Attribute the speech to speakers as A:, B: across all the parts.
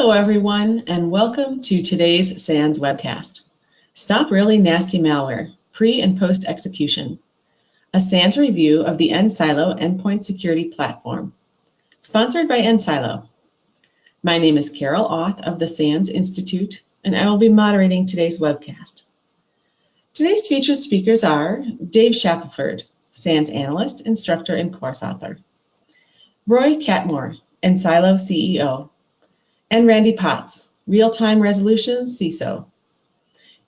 A: Hello, everyone, and welcome to today's SANS webcast. Stop Really Nasty Malware, Pre- and Post-Execution, a SANS review of the enSilo Endpoint Security Platform, sponsored by enSilo. My name is Carol Auth of the SANS Institute, and I will be moderating today's webcast. Today's featured speakers are Dave Shackelford, SANS Analyst, Instructor, and Course Author; Roy Catmore, enSilo CEO; and Randy Potts, Real-Time Resolutions CISO.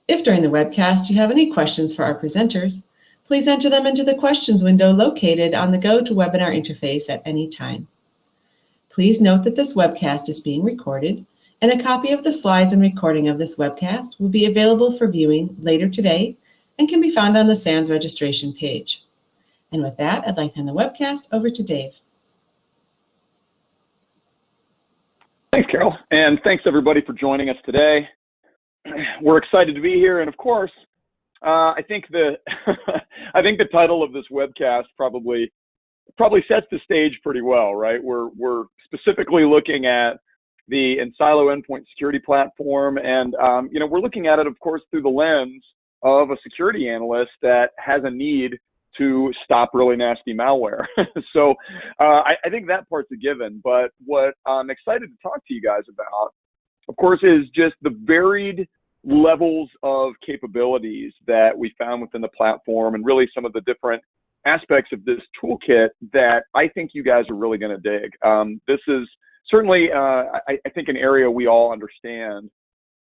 A: If during the webcast you have any questions for our presenters, please enter them into the questions window located on the GoToWebinar interface at any time. Please note that this webcast is being recorded, and a copy of the slides and recording of this webcast will be available for viewing later today and can be found on the SANS registration page. And with that, I'd like to hand the webcast over to Dave.
B: Thanks, Carol, and thanks everybody for joining us today. We're excited to be here, and of course, I think the title of this webcast probably sets the stage pretty well, right? We're specifically looking at the enSilo Endpoint Security Platform, and we're looking at it, of course, through the lens of a security analyst that has a need to stop really nasty malware. So I think that part's a given, but what I'm excited to talk to you guys about, of course, is just the varied levels of capabilities that we found within the platform, and really some of the different aspects of this toolkit that I think you guys are really going to dig. This is certainly, I think, an area we all understand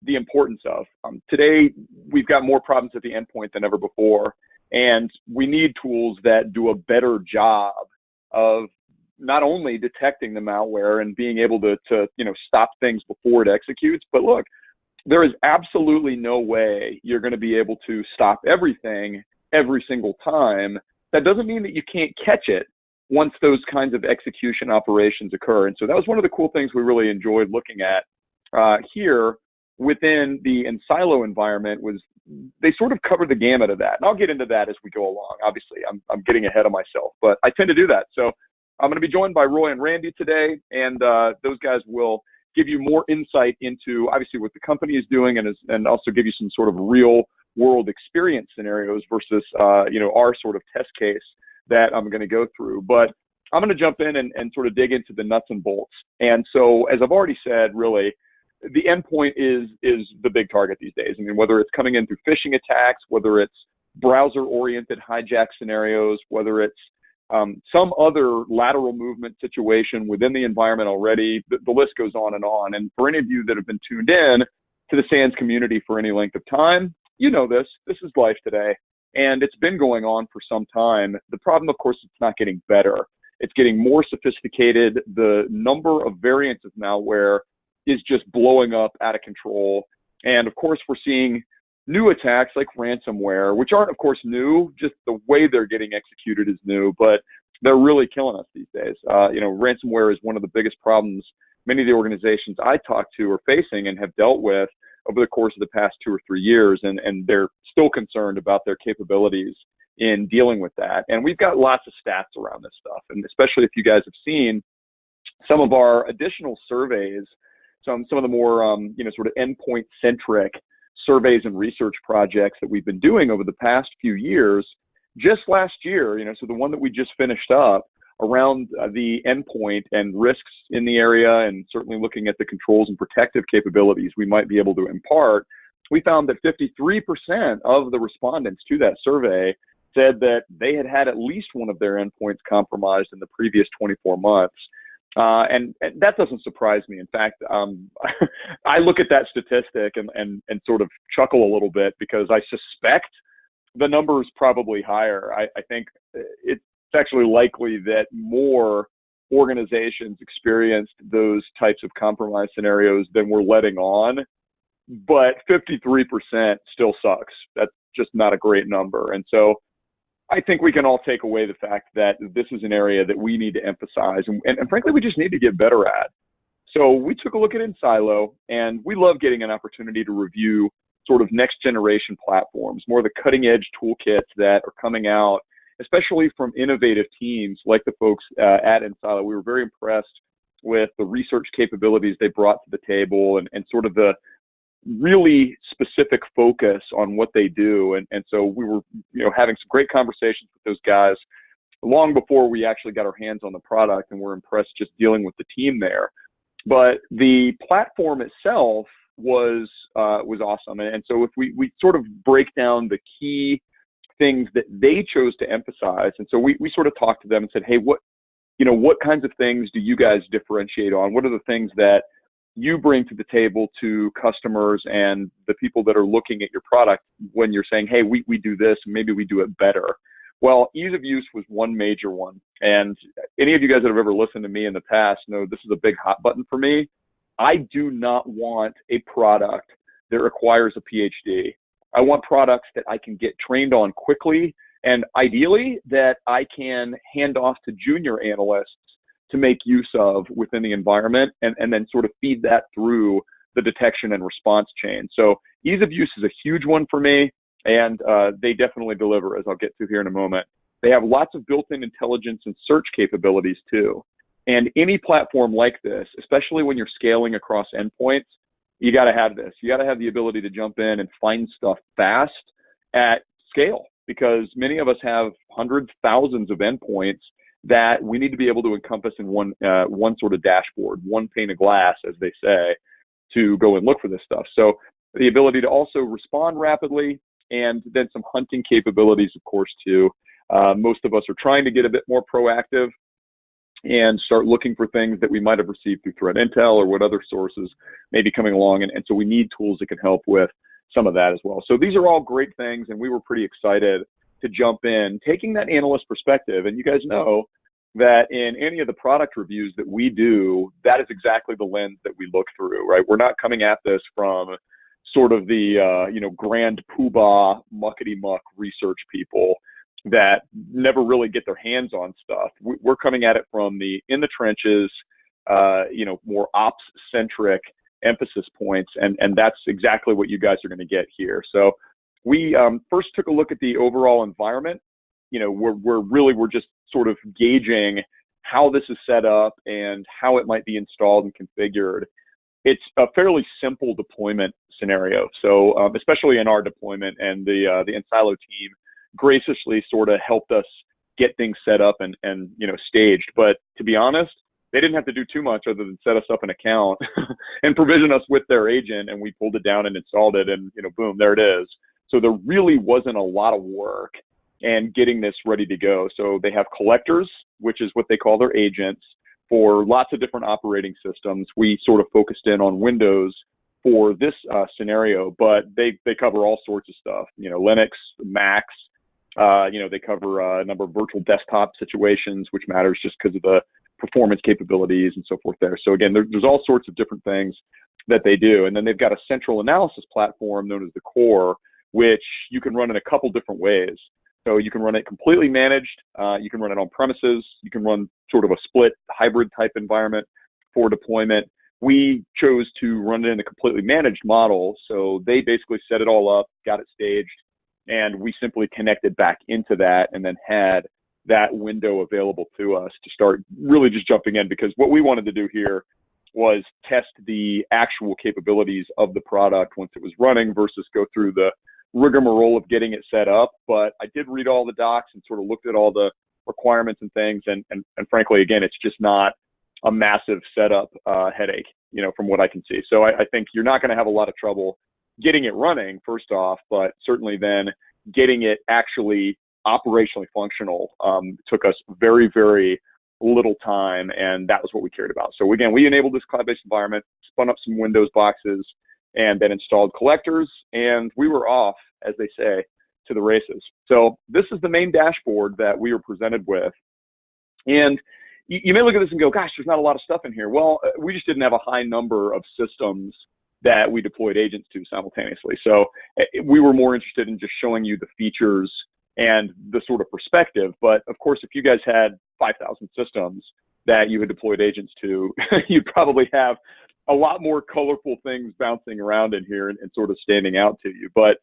B: the importance of. Today, we've got more problems at the endpoint than ever before. And we need tools that do a better job of not only detecting the malware and being able to stop things before it executes, but look, there is absolutely no way you're going to be able to stop everything every single time. That doesn't mean that you can't catch it once those kinds of execution operations occur. And so that was one of the cool things we really enjoyed looking at here within the enSilo environment. Was they sort of covered the gamut of that. And I'll get into that as we go along. Obviously, I'm getting ahead of myself, but I tend to do that. So I'm going to be joined by Roy and Randy today, and those guys will give you more insight into, obviously, what the company is doing, and also give you some sort of real world experience scenarios versus, our sort of test case that I'm going to go through. But I'm going to jump in and sort of dig into the nuts and bolts. And so, as I've already said, really, the endpoint is the big target these days. I mean, whether it's coming in through phishing attacks, whether it's browser-oriented hijack scenarios, whether it's some other lateral movement situation within the environment already, the list goes on. And for any of you that have been tuned in to the SANS community for any length of time, you know this is life today. And it's been going on for some time. The problem, of course, it's not getting better. It's getting more sophisticated. The number of variants of malware is just blowing up out of control. And of course, we're seeing new attacks like ransomware, which aren't, of course, new. Just the way they're getting executed is new, but they're really killing us these days. Ransomware is one of the biggest problems many of the organizations I talk to are facing and have dealt with over the course of the past 2 or 3 years, and they're still concerned about their capabilities in dealing with that. And we've got lots of stats around this stuff, and especially if you guys have seen some of our additional surveys, some of the more sort of endpoint-centric surveys and research projects that we've been doing over the past few years. Just last year, so the one that we just finished up around the endpoint and risks in the area, and certainly looking at the controls and protective capabilities we might be able to impart, we found that 53% of the respondents to that survey said that they had had at least one of their endpoints compromised in the previous 24 months. And that doesn't surprise me. In fact, I look at that statistic and sort of chuckle a little bit, because I suspect the number is probably higher. I think it's actually likely that more organizations experienced those types of compromise scenarios than we're letting on. But 53% still sucks. That's just not a great number. And so I think we can all take away the fact that this is an area that we need to emphasize, and frankly, we just need to get better at. So we took a look at enSilo, and we love getting an opportunity to review sort of next generation platforms, more of the cutting edge toolkits that are coming out, especially from innovative teams like the folks at enSilo. We were very impressed with the research capabilities they brought to the table and sort of the really specific focus on what they do. And so we were, having some great conversations with those guys long before we actually got our hands on the product, and we're impressed just dealing with the team there. But the platform itself was awesome. And so if we sort of break down the key things that they chose to emphasize, and so we sort of talked to them and said, hey, what kinds of things do you guys differentiate on? What are the things that you bring to the table to customers and the people that are looking at your product when you're saying, hey, we do this, maybe we do it better? Well, ease of use was one major one. And any of you guys that have ever listened to me in the past know this is a big hot button for me. I do not want a product that requires a PhD. I want products that I can get trained on quickly, and ideally that I can hand off to junior analysts to make use of within the environment, and then sort of feed that through the detection and response chain. So ease of use is a huge one for me, and they definitely deliver, as I'll get to here in a moment. They have lots of built-in intelligence and search capabilities too. And any platform like this, especially when you're scaling across endpoints, you got to have this. You got to have the ability to jump in and find stuff fast at scale, because many of us have hundreds, thousands of endpoints that we need to be able to encompass in one sort of dashboard, one pane of glass, as they say, to go and look for this stuff. So the ability to also respond rapidly, and then some hunting capabilities, of course, too. Most of us are trying to get a bit more proactive and start looking for things that we might have received through threat intel or what other sources may be coming along. And so we need tools that can help with some of that as well. So these are all great things, and we were pretty excited to jump in, taking that analyst perspective. And you guys know that in any of the product reviews that we do, that is exactly the lens that we look through, right? We're not coming at this from sort of the, grand poobah, muckety-muck research people that never really get their hands on stuff. We're coming at it from in the trenches, more ops-centric emphasis points, and that's exactly what you guys are going to get here. So we first took a look at the overall environment. We're just sort of gauging how this is set up and how it might be installed and configured. It's a fairly simple deployment scenario. So especially in our deployment, and the enSilo team graciously sort of helped us get things set up and staged. But to be honest, they didn't have to do too much other than set us up an account and provision us with their agent, and we pulled it down and installed it, and boom, there it is. So there really wasn't a lot of work and getting this ready to go. So they have collectors, which is what they call their agents, for lots of different operating systems. We sort of focused in on Windows for this scenario, but they cover all sorts of stuff, Linux, Macs, they cover a number of virtual desktop situations, which matters just because of the performance capabilities and so forth there. So again, there's all sorts of different things that they do. And then they've got a central analysis platform known as the core, which you can run in a couple different ways. So you can run it completely managed. You can run it on premises. You can run sort of a split hybrid type environment for deployment. We chose to run it in a completely managed model. So they basically set it all up, got it staged, and we simply connected back into that and then had that window available to us to start really just jumping in, because what we wanted to do here was test the actual capabilities of the product once it was running versus go through the rigmarole of getting it set up. But I did read all the docs and sort of looked at all the requirements and things. And frankly, again, it's just not a massive setup headache, from what I can see. So I think you're not going to have a lot of trouble getting it running, first off, but certainly then getting it actually operationally functional took us very, very little time, and that was what we cared about. So again, we enabled this cloud-based environment, spun up some Windows boxes, and then installed collectors, and we were off, as they say, to the races. So this is the main dashboard that we were presented with. And you may look at this and go, gosh, there's not a lot of stuff in here. Well, we just didn't have a high number of systems that we deployed agents to simultaneously. So we were more interested in just showing you the features and the sort of perspective. But of course, if you guys had 5,000 systems that you had deployed agents to, you'd probably have a lot more colorful things bouncing around in here and sort of standing out to you. But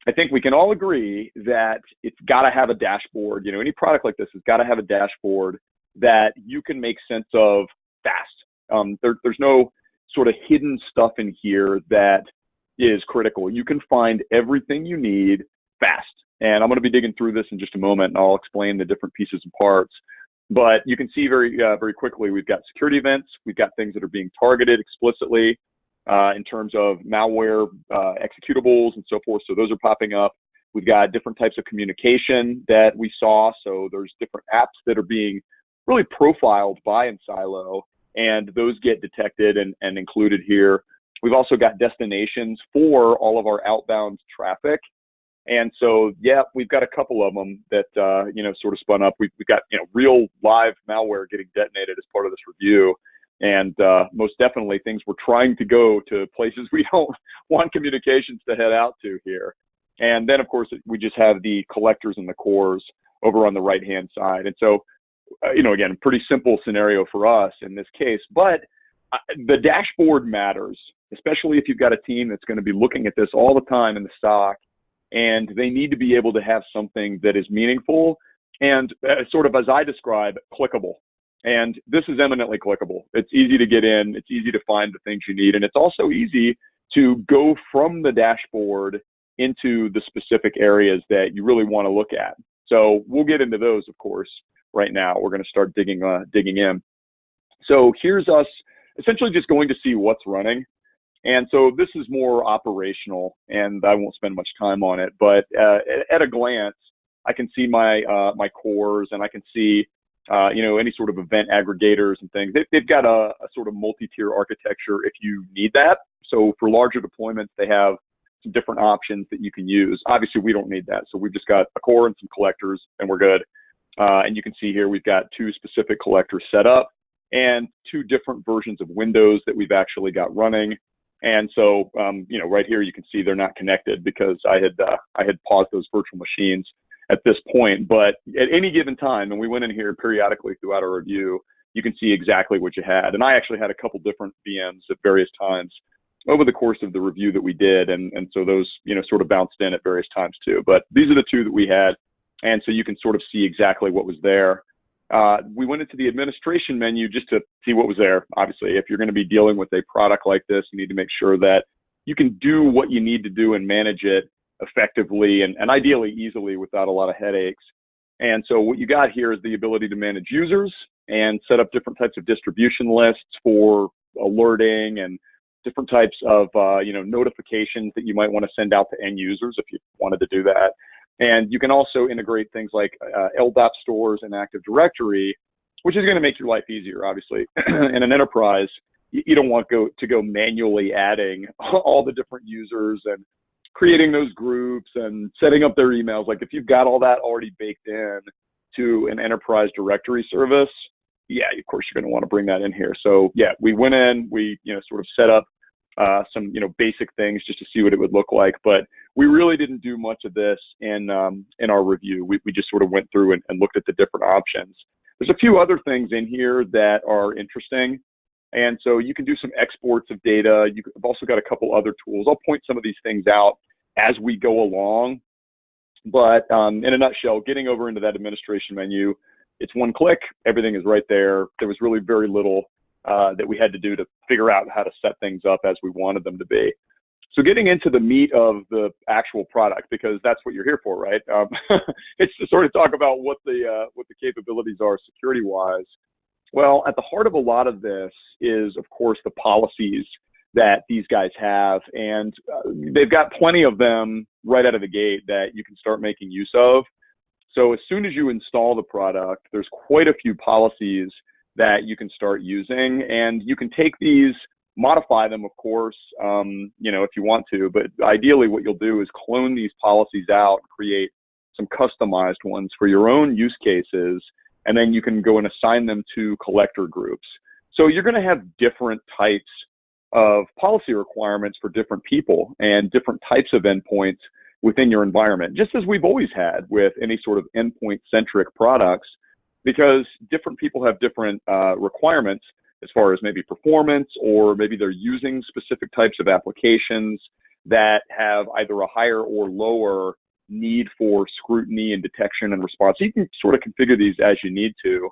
B: I think we can all agree that it's got to have a dashboard. Any product like this has got to have a dashboard that you can make sense of fast. There's no sort of hidden stuff in here that is critical. You can find everything you need fast. And I'm going to be digging through this in just a moment, and I'll explain the different pieces and parts. But you can see very quickly, we've got security events. We've got things that are being targeted explicitly in terms of malware executables and so forth. So those are popping up. We've got different types of communication that we saw. So there's different apps that are being really profiled by enSilo, and those get detected and included here. We've also got destinations for all of our outbound traffic. And so, yeah, we've got a couple of them that, sort of spun up. We've got, real live malware getting detonated as part of this review. And most definitely things we're trying to go to places we don't want communications to head out to here. And then, of course, we just have the collectors and the cores over on the right-hand side. And so, again, pretty simple scenario for us in this case. But the dashboard matters, especially if you've got a team that's going to be looking at this all the time in the stock. And they need to be able to have something that is meaningful and sort of, as I describe, clickable. And this is eminently clickable. It's easy to get in. It's easy to find the things you need. And it's also easy to go from the dashboard into the specific areas that you really want to look at. So we'll get into those, of course, right now. We're going to start digging in. So here's us essentially just going to see what's running. And so this is more operational, and I won't spend much time on it, but at a glance, I can see my cores, and I can see, any sort of event aggregators and things. They've got a sort of multi-tier architecture if you need that. So for larger deployments, they have some different options that you can use. Obviously, we don't need that. So we've just got a core and some collectors, and we're good. And you can see here, we've got 2 specific collectors set up and 2 different versions of Windows that we've actually got running. And so, right here, you can see they're not connected because I had paused those virtual machines at this point. But at any given time, and we went in here periodically throughout our review, you can see exactly what you had. And I actually had a couple different VMs at various times over the course of the review that we did. And so those, sort of bounced in at various times too. But these are the 2 that we had. And so you can sort of see exactly what was there. We went into the administration menu just to see what was there. Obviously, if you're going to be dealing with a product like this, you need to make sure that you can do what you need to do and manage it effectively and ideally easily without a lot of headaches. And so what you got here is the ability to manage users and set up different types of distribution lists for alerting and different types of notifications that you might want to send out to end users if you wanted to do that. And you can also integrate things like LDAP stores and Active Directory, which is going to make your life easier, obviously. In an enterprise, you don't want to go manually adding all the different users and creating those groups and setting up their emails. Like if you've got all that already baked in to an enterprise directory service, yeah, of course you're going to want to bring that in here. So yeah, we went in, we sort of set up some basic things just to see what it would look like, but we really didn't do much of this in our review. We just sort of went through and looked at the different options. There's a few other things in here that are interesting, and so you can do some exports of data. You've also got a couple other tools. I'll point some of these things out as we go along, but in a nutshell, getting over into that administration menu, it's one click, everything is right there. There was really very little that we had to do to figure out how to set things up as we wanted them to be. So getting into the meat of the actual product, because that's what you're here for, right? It's to sort of talk about what the capabilities are security-wise. Well, at the heart of a lot of this is, of course, the policies that these guys have, and they've got plenty of them right out of the gate that you can start making use of. So as soon as you install the product, there's quite a few policies that you can start using, and you can take these, modify them, of course, if you want to, but ideally what you'll do is clone these policies out, create some customized ones for your own use cases, and then you can go and assign them to collector groups. So you're going to have different types of policy requirements for different people and different types of endpoints within your environment, just as we've always had with any sort of endpoint-centric products, because different people have different requirements as far as maybe performance, or maybe they're using specific types of applications that have either a higher or lower need for scrutiny and detection and response. So you can sort of configure these as you need to.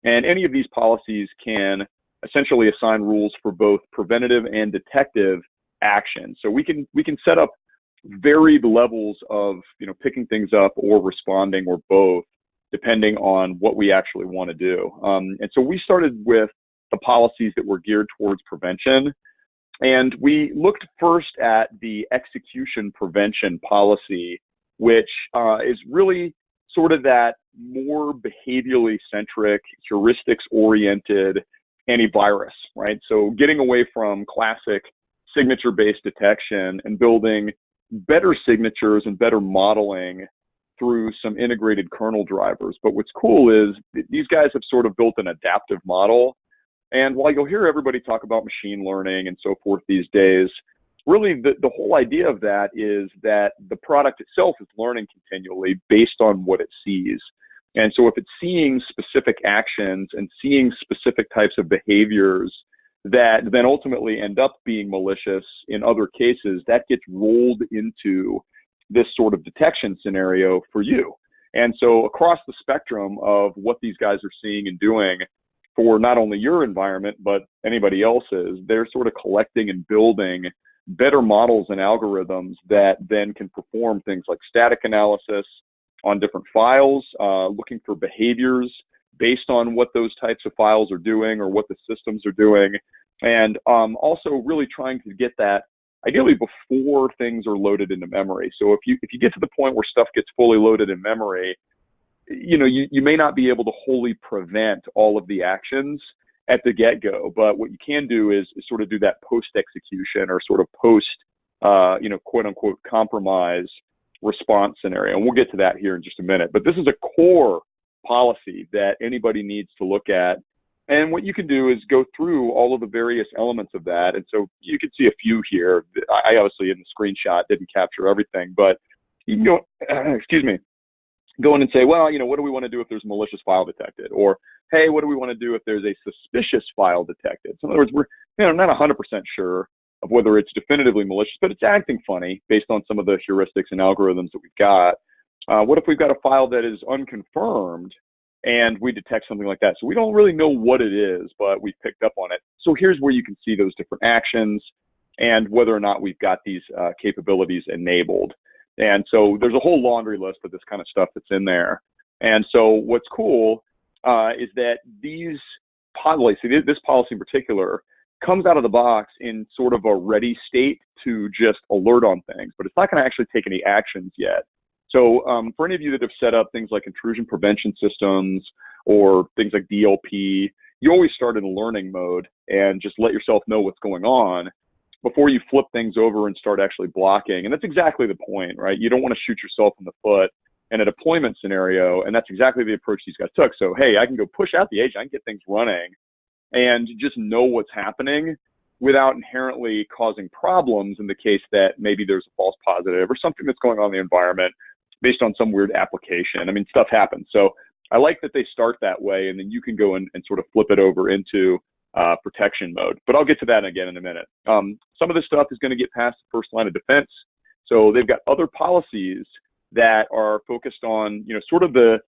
B: And any of these policies can essentially assign rules for both preventative and detective action. So we can set up varied levels of, picking things up or responding or both, depending on what we actually want to do. And so we started with the policies that were geared towards prevention. And we looked first at the execution prevention policy, which is really sort of that more behaviorally centric, heuristics oriented antivirus, right? So getting away from classic signature-based detection and building better signatures and better modeling through some integrated kernel drivers. But what's cool is these guys have sort of built an adaptive model. And while you'll hear everybody talk about machine learning and so forth these days, really the whole idea of that is that the product itself is learning continually based on what it sees. And so if it's seeing specific actions and seeing specific types of behaviors that then ultimately end up being malicious in other cases, that gets rolled into this sort of detection scenario for you. And so across the spectrum of what these guys are seeing and doing for not only your environment, but anybody else's, they're sort of collecting and building better models and algorithms that then can perform things like static analysis on different files, looking for behaviors based on what those types of files are doing or what the systems are doing, and also really trying to get that ideally before things are loaded into memory. So if you get to the point where stuff gets fully loaded in memory, you may not be able to wholly prevent all of the actions at the get-go, but what you can do is sort of do that post-execution or sort of post, quote-unquote compromise response scenario. And we'll get to that here in just a minute. But this is a core policy that anybody needs to look at. And what you can do is go through all of the various elements of that. And so you can see a few here. I obviously in the screenshot didn't capture everything, but you can go, go in and say, well, what do we want to do if there's a malicious file detected? Or, hey, what do we want to do if there's a suspicious file detected? So in other words, we're not 100% sure of whether it's definitively malicious, but it's acting funny based on some of the heuristics and algorithms that we've got. What if we've got a file that is unconfirmed and we detect something like that? So we don't really know what it is, but we've picked up on it. So here's where you can see those different actions and whether or not we've got these capabilities enabled. And so there's a whole laundry list of this kind of stuff that's in there. And so what's cool is that these policies, this policy in particular, comes out of the box in sort of a ready state to just alert on things, but it's not going to actually take any actions yet. So for any of you that have set up things like intrusion prevention systems or things like DLP, you always start in learning mode and just let yourself know what's going on before you flip things over and start actually blocking. And that's exactly the point, right? You don't want to shoot yourself in the foot in a deployment scenario, and that's exactly the approach these guys took. So, hey, I can go push out the agent, I can get things running, and just know what's happening without inherently causing problems in the case that maybe there's a false positive or something that's going on in the environment based on some weird application. I mean, stuff happens. So I like that they start that way, and then you can go and sort of flip it over into protection mode. But I'll get to that again in a minute. Some of this stuff is going to get past the first line of defense. So they've got other policies that are focused on, sort of the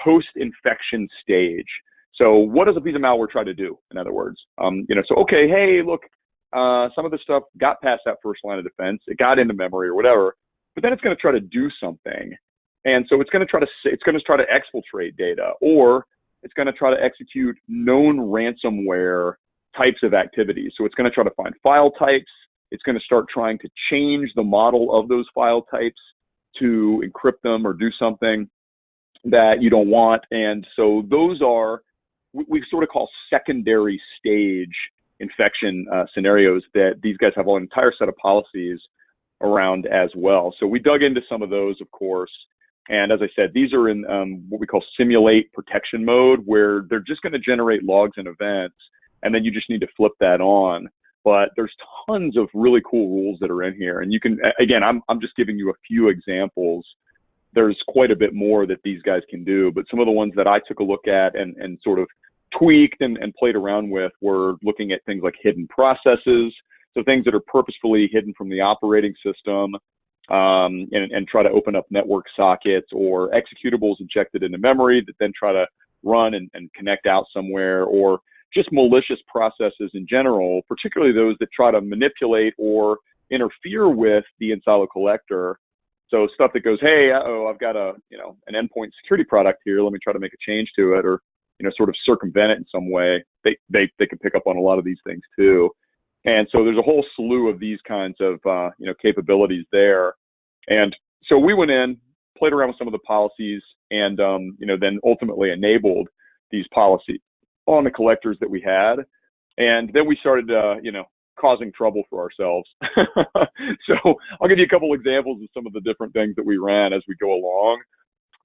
B: post-infection stage. So what does a piece of malware try to do, in other words? So, okay, hey, look, some of this stuff got past that first line of defense. It got into memory or whatever, but then it's going to try to do something. And so it's going to try to exfiltrate data, or it's going to try to execute known ransomware types of activities. So it's going to try to find file types. It's going to start trying to change the model of those file types to encrypt them or do something that you don't want. And so those are, we sort of call secondary stage infection scenarios that these guys have an entire set of policies around as well. So we dug into some of those, of course. And as I said, these are in what we call simulate protection mode, where they're just going to generate logs and events, and then you just need to flip that on. But there's tons of really cool rules that are in here. And you can, again, I'm just giving you a few examples. There's quite a bit more that these guys can do, but some of the ones that I took a look at and sort of tweaked and played around with were looking at things like hidden processes. So things that are purposefully hidden from the operating system, and try to open up network sockets, or executables injected into memory that then try to run and connect out somewhere, or just malicious processes in general, particularly those that try to manipulate or interfere with the enSilo collector. So stuff that goes, hey, uh-oh, I've got an endpoint security product here. Let me try to make a change to it, or sort of circumvent it in some way. They can pick up on a lot of these things too. And so there's a whole slew of these kinds of capabilities there. And so we went in, played around with some of the policies, and then ultimately enabled these policies on the collectors that we had. And then we started causing trouble for ourselves. So I'll give you a couple examples of some of the different things that we ran as we go along.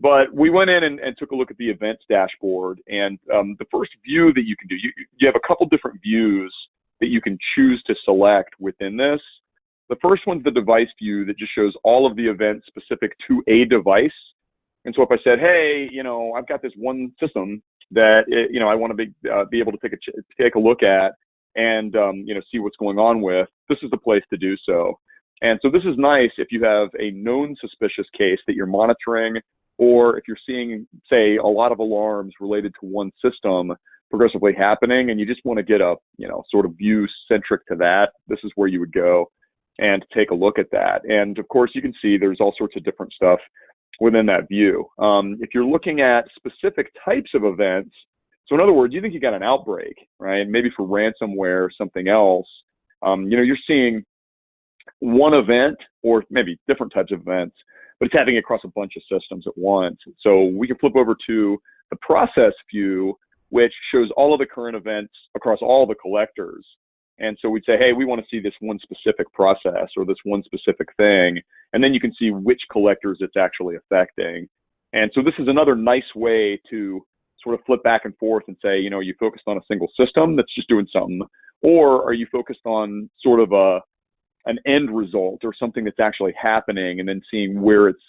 B: But we went in and took a look at the events dashboard. And the first view that you can do, you have a couple different views that you can choose to select within this. The first one's the device view that just shows all of the events specific to a device. And so if I said, hey, I've got this one system that I want to be able to take a look at and see what's going on with, this is the place to do so. And so this is nice if you have a known suspicious case that you're monitoring, or if you're seeing, say, a lot of alarms related to one system progressively happening, and you just want to get a sort of view centric to that, this is where you would go and take a look at that. And of course, you can see there's all sorts of different stuff within that view. If you're looking at specific types of events, so in other words, you think you got an outbreak, right? Maybe for ransomware or something else, you're seeing one event or maybe different types of events, but it's happening across a bunch of systems at once. So we can flip over to the process view, which shows all of the current events across all the collectors. And so we'd say, hey, we want to see this one specific process or this one specific thing. And then you can see which collectors it's actually affecting. And so this is another nice way to sort of flip back and forth and say, are you focused on a single system that's just doing something? Or are you focused on sort of an end result or something that's actually happening, and then seeing where it's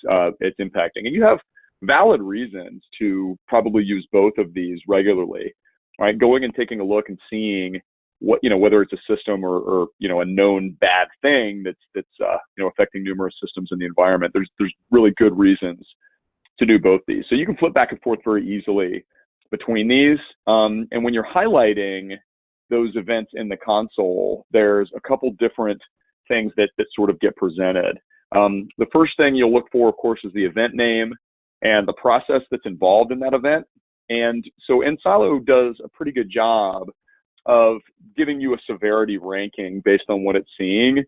B: impacting? And you have valid reasons to probably use both of these regularly, right? Going and taking a look and seeing what, whether it's a system or a known bad thing that's affecting numerous systems in the environment. There's really good reasons to do both these. So you can flip back and forth very easily between these. And when you're highlighting those events in the console, there's a couple different things that sort of get presented. The first thing you'll look for, of course, is the event name and the process that's involved in that event. And so enSilo does a pretty good job of giving you a severity ranking based on what it's seeing.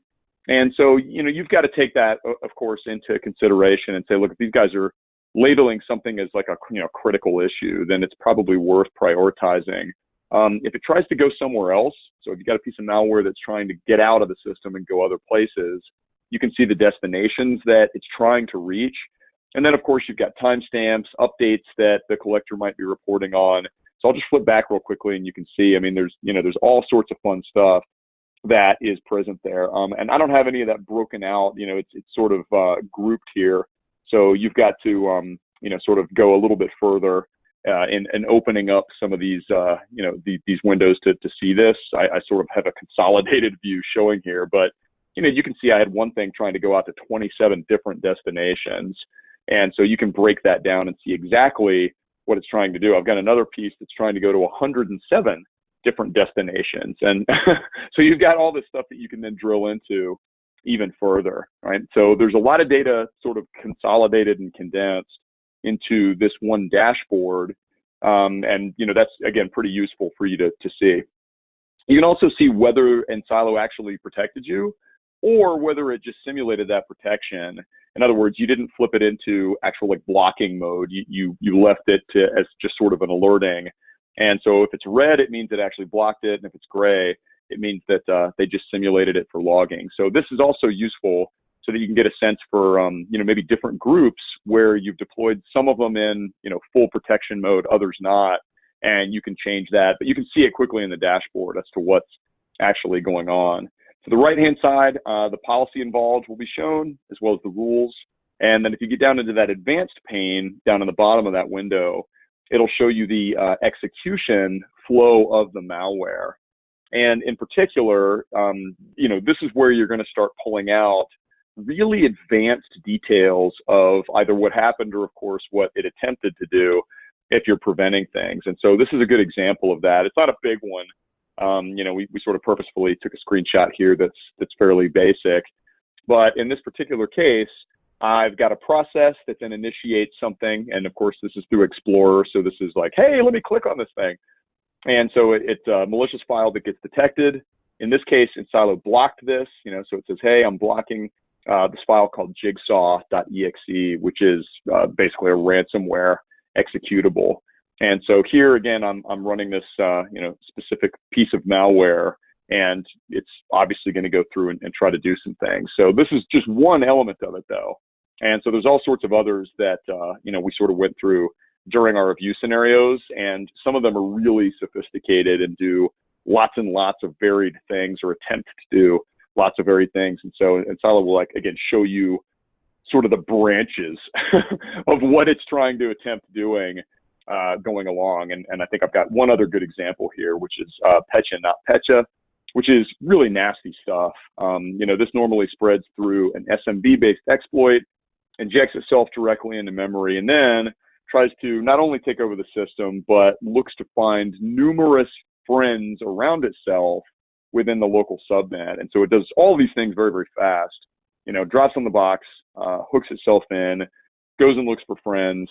B: And so, you've got to take that, of course, into consideration and say, look, if these guys are labeling something as like a critical issue, then it's probably worth prioritizing. If it tries to go somewhere else, so if you've got a piece of malware that's trying to get out of the system and go other places, you can see the destinations that it's trying to reach. And then, of course, you've got timestamps, updates that the collector might be reporting on. So I'll just flip back real quickly and you can see, there's all sorts of fun stuff that is present there. And I don't have any of that broken out. It's sort of grouped here. So you've got to, sort of go a little bit further in opening up some of these, these windows to see this. I sort of have a consolidated view showing here, but, you can see I had one thing trying to go out to 27 different destinations. And so you can break that down and see exactly what it's trying to do. I've got another piece that's trying to go to 107 different destinations. And so you've got all this stuff that you can then drill into even further, right? So there's a lot of data sort of consolidated and condensed into this one dashboard. And, that's, again, pretty useful for you to see. You can also see whether enSilo actually protected you or whether it just simulated that protection. In other words, you didn't flip it into actual like blocking mode. You left it as just sort of an alerting. And so if it's red, it means it actually blocked it. And if it's gray, it means that they just simulated it for logging. So this is also useful so that you can get a sense for, maybe different groups where you've deployed some of them in, full protection mode, others not, and you can change that. But you can see it quickly in the dashboard as to what's actually going on. To the right-hand side, the policy involved will be shown, as well as the rules. And then if you get down into that advanced pane, down in the bottom of that window, it'll show you the execution flow of the malware. And in particular, this is where you're going to start pulling out really advanced details of either what happened or, of course, what it attempted to do. if you're preventing things. And so this is a good example of that. It's not a big one. We sort of purposefully took a screenshot here that's fairly basic. But in this particular case, I've got a process that then initiates something. And of course, this is through Explorer. So this is like, hey, let me click on this thing. And so it's a malicious file that gets detected. In this case, enSilo blocked this, so it says, hey, I'm blocking this file called jigsaw.exe, which is basically a ransomware executable. And so here again, I'm running this specific piece of malware, and it's obviously going to go through and try to do some things. So this is just one element of it, though. And so there's all sorts of others that we sort of went through during our review scenarios, and some of them are really sophisticated and do lots and lots of varied things, or attempt to do lots of varied things. And so enSilo will again show you sort of the branches of what it's trying to attempt doing going along. And I think I've got one other good example here, which is Pecha Not Pecha, which is really nasty stuff. This normally spreads through an SMB-based exploit, injects itself directly into memory, and then tries to not only take over the system, but looks to find numerous friends around itself within the local subnet. And so it does all these things very, very fast. Drops on the box, hooks itself in, goes and looks for friends.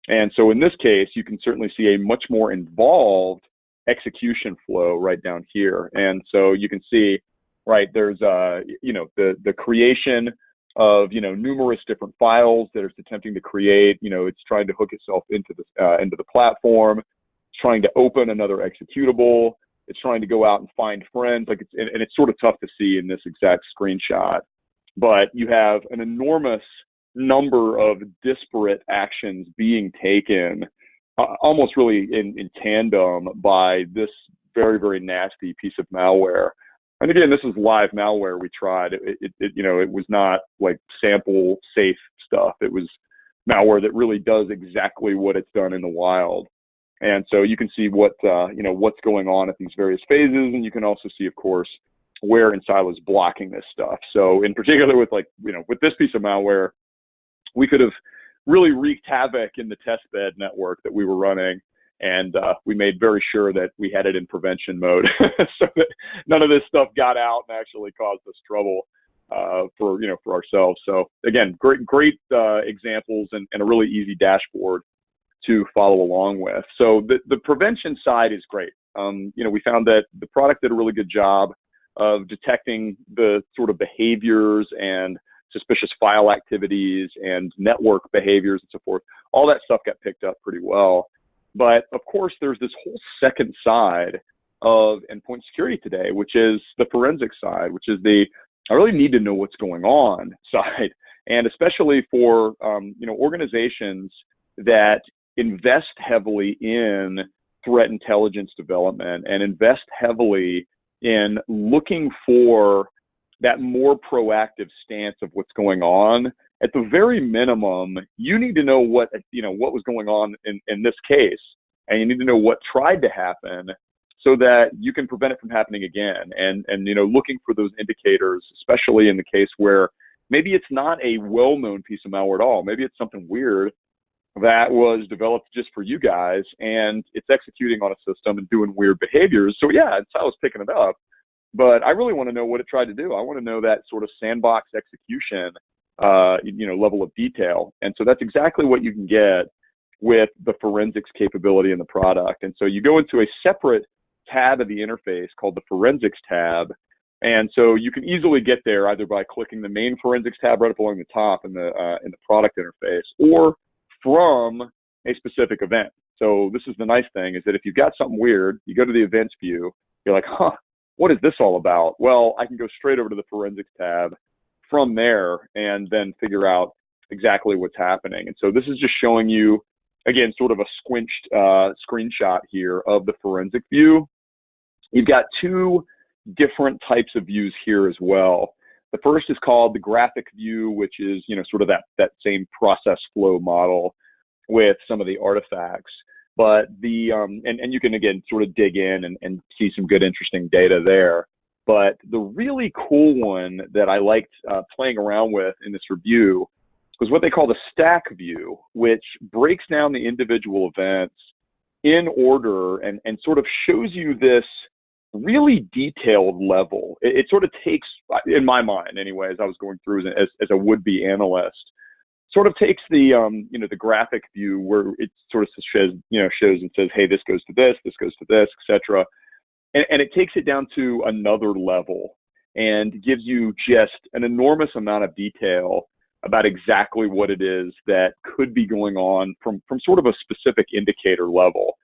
B: And so in this case, you can certainly see a much more involved execution flow right down here. And so you can see, right, there's, the creation of, numerous different files that it's attempting to create. It's trying to hook itself into the platform. It's trying to open another executable. It's trying to go out and find friends. And it's sort of tough to see in this exact screenshot, but you have an enormous number of disparate actions being taken, almost really in tandem by this very, very nasty piece of malware. And again, this is live malware we tried. It was not like sample safe stuff. It was malware that really does exactly what it's done in the wild. And so you can see what's going on at these various phases, and you can also see, of course, where enSilo is blocking this stuff. So in particular with with this piece of malware, we could have really wreaked havoc in the testbed network that we were running. And we made very sure that we had it in prevention mode so that none of this stuff got out and actually caused us trouble for ourselves. So again, great examples and a really easy dashboard to follow along with. So the prevention side is great. We found that the product did a really good job of detecting the sort of behaviors and suspicious file activities and network behaviors and so forth. All that stuff got picked up pretty well. But of course, there's this whole second side of endpoint security today, which is the forensic side, which is I really need to know what's going on side. And especially for, organizations that invest heavily in threat intelligence development and invest heavily in looking for that more proactive stance of what's going on. At the very minimum, you need to know what was going on in this case, and you need to know what tried to happen so that you can prevent it from happening again. And looking for those indicators, especially in the case where maybe it's not a well-known piece of malware at all. Maybe it's something weird that was developed just for you guys, and it's executing on a system and doing weird behaviors. So yeah, enSilo's picking it up, but I really want to know what it tried to do. I want to know that sort of sandbox execution level of detail. And so that's exactly what you can get with the forensics capability in the product. And so you go into a separate tab of the interface called the forensics tab. And so you can easily get there either by clicking the main forensics tab right up along the top in the product interface, or from a specific event. So this is the nice thing, is that if you've got something weird, you go to the events view, you're like, what is this all about? Well, I can go straight over to the forensics tab from there and then figure out exactly what's happening. And so this is just showing you, again, sort of a squinched screenshot here of the forensic view. You've got two different types of views here as well. The first is called the graphic view, which is, sort of that same process flow model with some of the artifacts. But and you can, again, sort of dig in and see some good, interesting data there. But the really cool one that I liked playing around with in this review was what they call the stack view, which breaks down the individual events in order and sort of shows you this really detailed level. It sort of takes, in my mind anyway, as I was going through as a would-be analyst, sort of takes the the graphic view where it sort of shows and says, hey, this goes to this goes to this, etc. And it takes it down to another level and gives you just an enormous amount of detail about exactly what it is that could be going on from sort of a specific indicator level.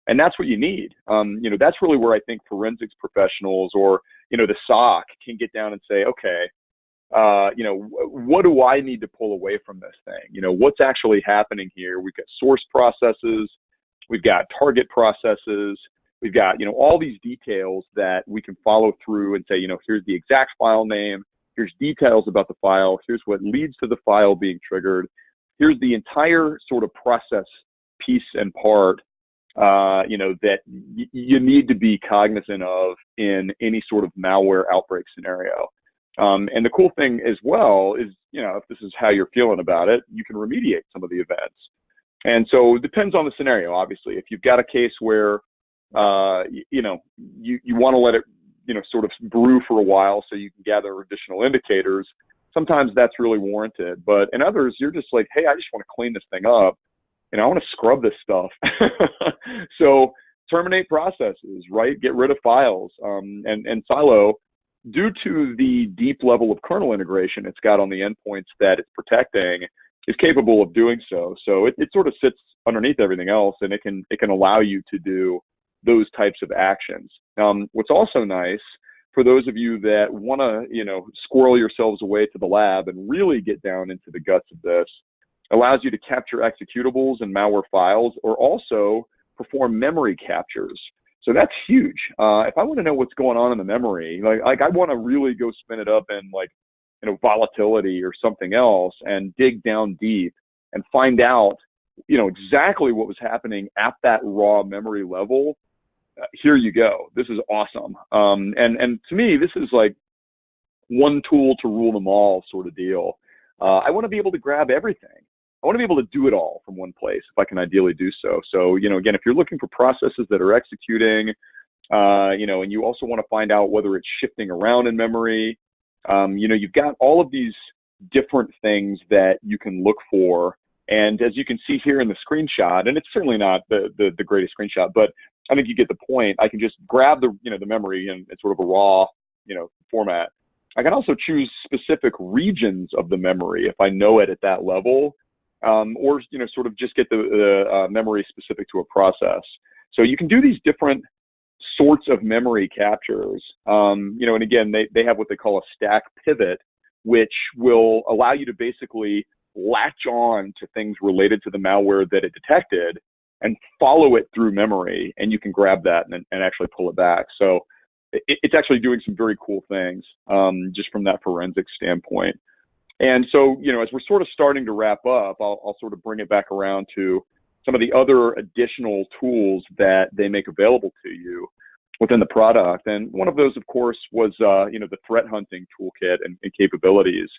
B: And that's what you need. That's really where I think forensics professionals or, the SOC can get down and say, okay, what do I need to pull away from this thing? What's actually happening here? We've got source processes, we've got target processes, we've got, all these details that we can follow through and say, here's the exact file name, here's details about the file, here's what leads to the file being triggered, here's the entire sort of process piece and part, that you need to be cognizant of in any sort of malware outbreak scenario. And the cool thing as well is, if this is how you're feeling about it, you can remediate some of the events. And so it depends on the scenario, obviously. If you've got a case where, you want to let it, sort of brew for a while so you can gather additional indicators, sometimes that's really warranted. But in others, you're just like, hey, I just want to clean this thing up. I want to scrub this stuff. So terminate processes, right? Get rid of files. And enSilo, due to the deep level of kernel integration it's got on the endpoints that it's protecting, is capable of doing so. So it sort of sits underneath everything else, and it can allow you to do those types of actions. What's also nice for those of you that want to, squirrel yourselves away to the lab and really get down into the guts of this, allows you to capture executables and malware files, or also perform memory captures. So that's huge. If I want to know what's going on in the memory, like I want to really go spin it up in volatility or something else and dig down deep and find out, exactly what was happening at that raw memory level. Here you go. This is awesome. And to me, this is like one tool to rule them all sort of deal. I want to be able to grab everything. I want to be able to do it all from one place if I can ideally do so. So, again, if you're looking for processes that are executing, and you also want to find out whether it's shifting around in memory, you've got all of these different things that you can look for. And as you can see here in the screenshot, and it's certainly not the greatest screenshot, but I think you get the point. I can just grab the memory in sort of a raw, format. I can also choose specific regions of the memory if I know it at that level. Or sort of just get the memory specific to a process. So you can do these different sorts of memory captures. And again, they have what they call a stack pivot, which will allow you to basically latch on to things related to the malware that it detected and follow it through memory, and you can grab that and actually pull it back. So it's actually doing some very cool things just from that forensic standpoint. And so, as we're sort of starting to wrap up, I'll sort of bring it back around to some of the other additional tools that they make available to you within the product. And one of those, of course, was, the threat hunting toolkit and capabilities.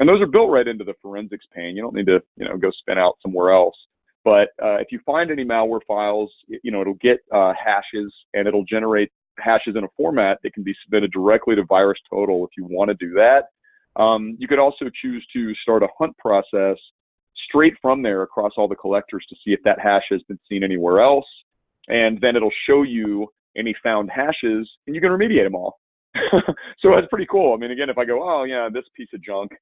B: And those are built right into the forensics pane. You don't need to, go spin out somewhere else. But if you find any malware files, it'll get hashes, and it'll generate hashes in a format that can be submitted directly to VirusTotal if you want to do that. You could also choose to start a hunt process straight from there across all the collectors to see if that hash has been seen anywhere else. And then it'll show you any found hashes, and you can remediate them all. So that's pretty cool. I mean, again, if I go, oh, yeah, this piece of junk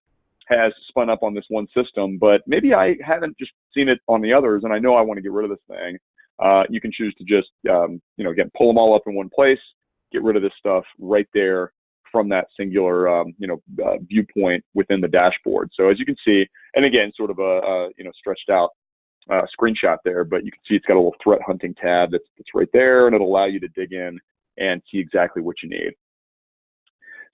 B: has spun up on this one system, but maybe I haven't just seen it on the others, and I know I want to get rid of this thing. You can choose to just, again, pull them all up in one place, get rid of this stuff right there from that singular, viewpoint within the dashboard. So as you can see, and again, sort of a stretched out screenshot there, but you can see it's got a little threat hunting tab that's right there, and it'll allow you to dig in and see exactly what you need.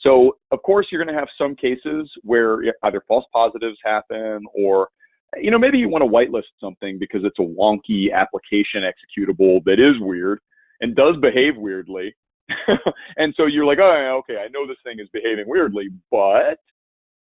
B: So of course, you're going to have some cases where either false positives happen, or maybe you want to whitelist something because it's a wonky application executable that is weird and does behave weirdly. And so you're like, oh, okay, I know this thing is behaving weirdly, but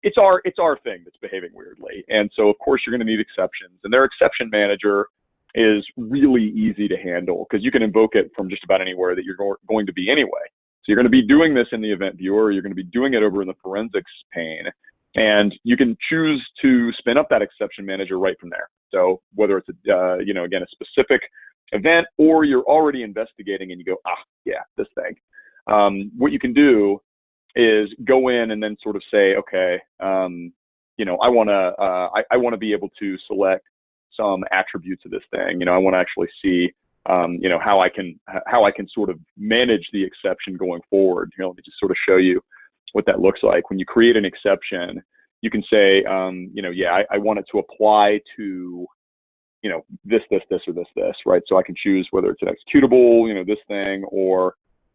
B: it's our thing that's behaving weirdly. And so of course you're going to need exceptions, and their exception manager is really easy to handle because you can invoke it from just about anywhere that you're going to be anyway. So you're going to be doing this in the event viewer, you're going to be doing it over in the forensics pane, and you can choose to spin up that exception manager right from there. So whether it's a, again, a specific event, or you're already investigating and you go, yeah, this thing. What you can do is go in and then sort of say, okay, I want to be able to select some attributes of this thing. I want to actually see, how I can sort of manage the exception going forward. Let me just sort of show you what that looks like. When you create an exception, you can say, I want it to apply to, this, or this, right? So I can choose whether it's an executable, this thing, or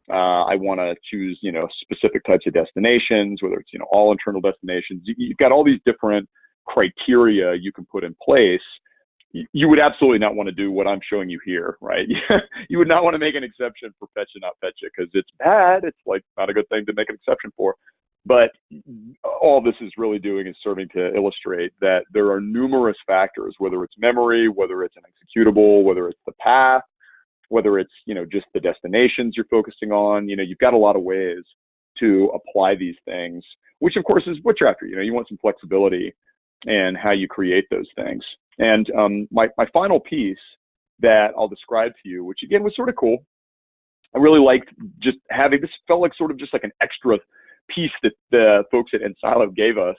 B: I want to choose, specific types of destinations, whether it's, all internal destinations. You've got all these different criteria you can put in place. You would absolutely not want to do what I'm showing you here, right? You would not want to make an exception for Pecha Not Pecha because it's bad. It's like not a good thing to make an exception for. But all this is really doing is serving to illustrate that there are numerous factors, whether it's memory, whether it's an executable, whether it's the path, whether it's, just the destinations you're focusing on. You've got a lot of ways to apply these things, which of course is what you're after. You want some flexibility in how you create those things. And my final piece that I'll describe to you, which again was sort of cool. I really liked just having this, felt like sort of just like an extra piece that the folks at enSilo gave us.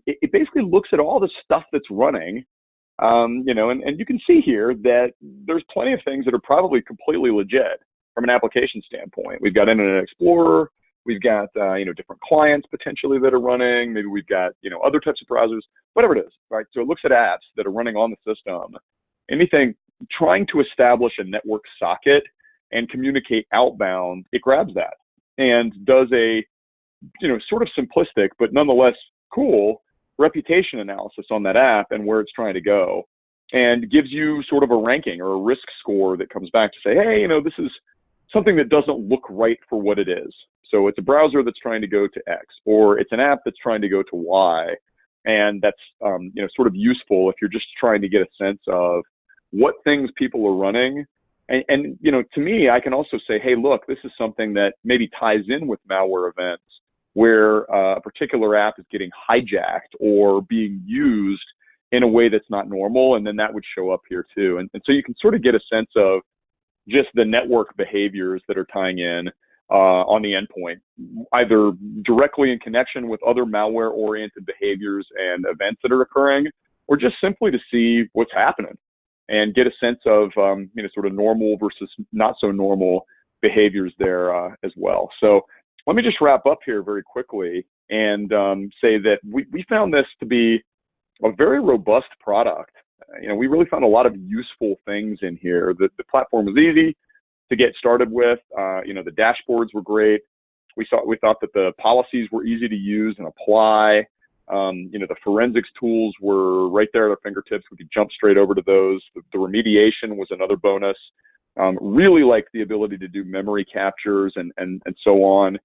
B: It basically looks at all the stuff that's running, and you can see here that there's plenty of things that are probably completely legit from an application standpoint. We've got Internet Explorer, we've got different clients potentially that are running. Maybe we've got other types of browsers, whatever it is, right? So it looks at apps that are running on the system. Anything trying to establish a network socket and communicate outbound, it grabs that and does a sort of simplistic but nonetheless cool reputation analysis on that app and where it's trying to go, and gives you sort of a ranking or a risk score that comes back to say, hey, this is something that doesn't look right for what it is. So it's a browser that's trying to go to X, or it's an app that's trying to go to Y. And that's, sort of useful if you're just trying to get a sense of what things people are running. And to me, I can also say, hey, look, this is something that maybe ties in with malware events where a particular app is getting hijacked or being used in a way that's not normal. And then that would show up here too. And so you can sort of get a sense of just the network behaviors that are tying in on the endpoint, either directly in connection with other malware-oriented behaviors and events that are occurring, or just simply to see what's happening and get a sense of, sort of normal versus not so normal behaviors there as well. So let me just wrap up here very quickly and say that we found this to be a very robust product. We really found a lot of useful things in here. The platform was easy to get started with. The dashboards were great. We thought that the policies were easy to use and apply. The forensics tools were right there at our fingertips. We could jump straight over to those. The remediation was another bonus. Really liked the ability to do memory captures and so on.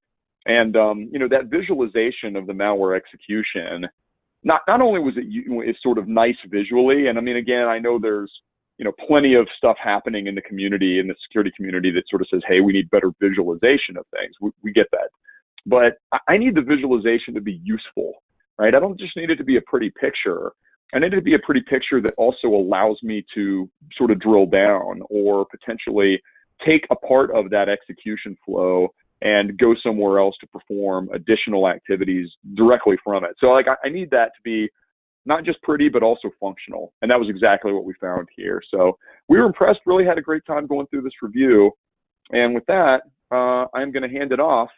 B: And, that visualization of the malware execution, not only was it sort of nice visually, and I mean, again, I know there's, plenty of stuff happening in the community, in the security community, that sort of says, hey, we need better visualization of things. We get that. But I need the visualization to be useful, right? I don't just need it to be a pretty picture. I need it to be a pretty picture that also allows me to sort of drill down or potentially take a part of that execution flow and go somewhere else to perform additional activities directly from it. So I need that to be not just pretty, but also functional. And that was exactly what we found here. So we were impressed, really had a great time going through this review. And with that, I'm going to hand it off.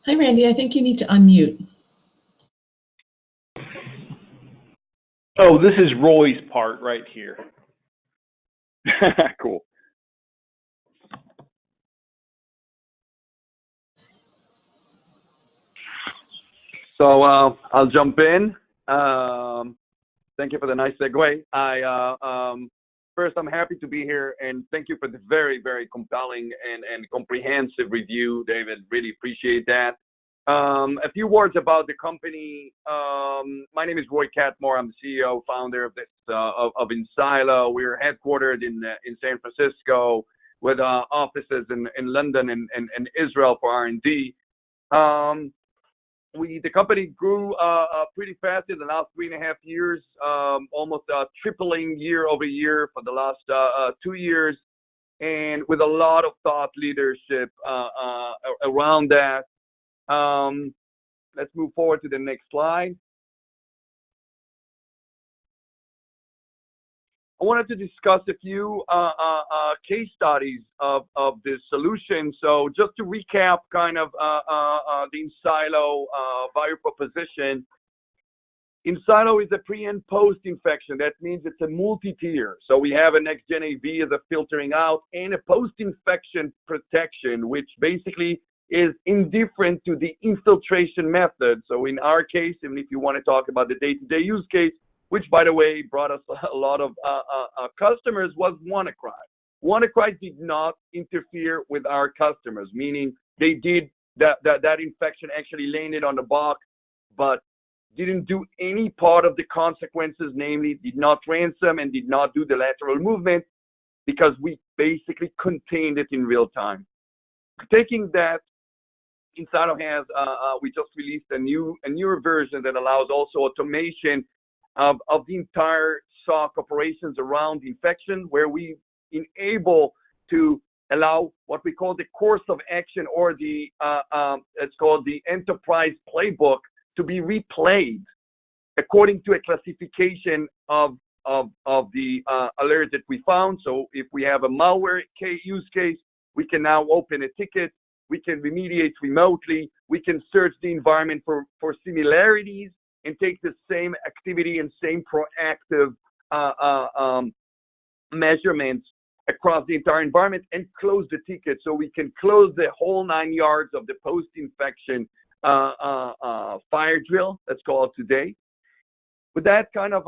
A: Hi, Randy. I think you need to unmute.
C: Oh, this is Roy's part right here.
B: Cool.
D: So I'll jump in. Thank you for the nice segue. First, I'm happy to be here, and thank you for the very, very compelling and comprehensive review, David. Really appreciate that. A few words about the company. My name is Roy Catmore. I'm the CEO, founder of enSilo. We're headquartered in San Francisco with offices in London and Israel for R&D. The company grew pretty fast in the last 3.5 years, almost tripling year over year for the last 2 years, and with a lot of thought leadership around that. Let's move forward to the next slide. I wanted to discuss a few case studies of this solution. So just to recap kind of the enSilo value proposition, enSilo is a pre and post infection. That means it's a multi-tier. So we have a next-gen AV as a filtering out and a post-infection protection, which basically is indifferent to the infiltration method. So in our case, even if you want to talk about the day-to-day use case, which, by the way, brought us a lot of customers, was WannaCry. WannaCry did not interfere with our customers, meaning they did that infection actually landed on the box, but didn't do any part of the consequences, namely did not ransom and did not do the lateral movement, because we basically contained it in real time. Taking that, enSilo has, we just released a newer version that allows also automation of the entire SOC operations around infection, where we enable to allow what we call the course of action, or the it's called the enterprise playbook, to be replayed according to a classification of the alert that we found. So if we have a malware use case, we can now open a ticket, we can remediate remotely, we can search the environment for similarities, and take the same activity and same proactive measurements across the entire environment and close the ticket. So we can close the whole 9 yards of the post-infection fire drill, that's called today. With that kind of